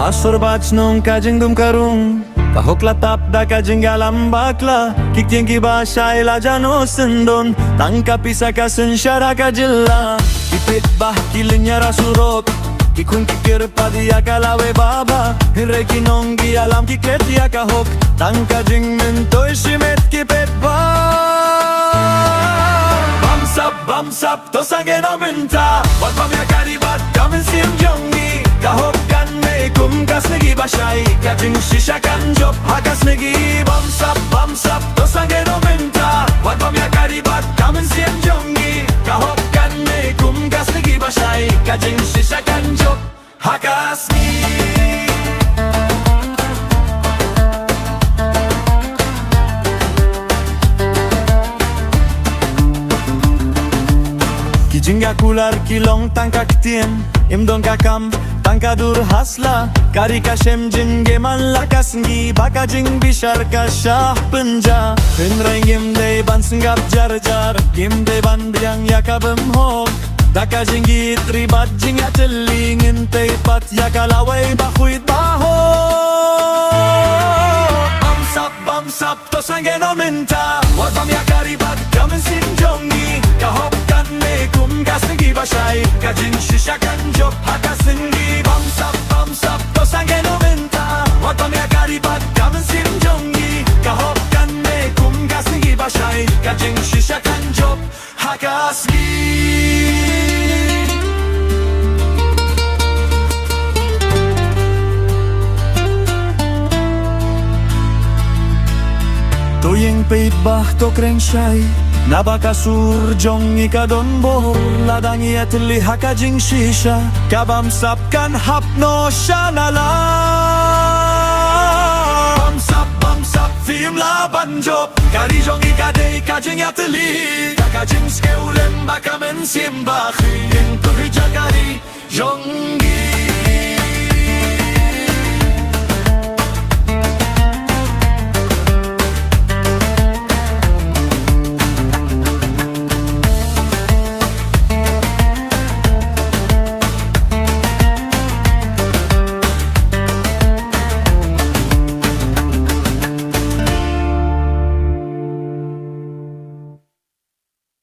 Asur bachnong kajing dum karung Tahok latap da kajing alam bakla Kikting kiba shaila jano sendon Tangka pisa kasen syara kajilla Ipit bah kilinya rasurot Kikun kikir padia kalawe baba Hireki nonggi alam kikret ya kahok Tangka jing mentoy shimet kipet ba Bam sap to sangeno minta Wat pam ya karibat kamen sim jongi Kahok kan me kum kas negi bashai Kajing shisha kan job hakas negi Bam sap to sangeno minta Wat pam ya karibat kamen sim jongi Kahok kan me kum kas negi bashai Kajing shisha kan job hakas negi Kijinga kular kilong tangka ktien Imdong kakam tangka dur hasla Kari kashem jinge man lakas ngi Baka jing bishar ka shah penja Penreng gimde ban senggap jar jar Gimde ban biang yakabem hok Daka jingi tribat jing ya teling Inte pat yakalaway bahuit baho Bam sap to sangeno minta Wadam yakaribat kamen sinjongi Kahop kan me kum gas ngi bashai Kajing shisha kan job hakas ngi Bam sap to sangeno minta Wadam yakaribat kamen sinjongi Kahop kan me kum gas ngi bashai Kajing shisha kan job hakas ngi Tuyeng peit bah to kreng shai Nabakasur jong ikadon bor Ladangi atli hakajing shisha Kabam sap kan hapno shanala Bam sap film laban job Kari jong ikadei kajing atli Kakajing skeulem bakamen simbachi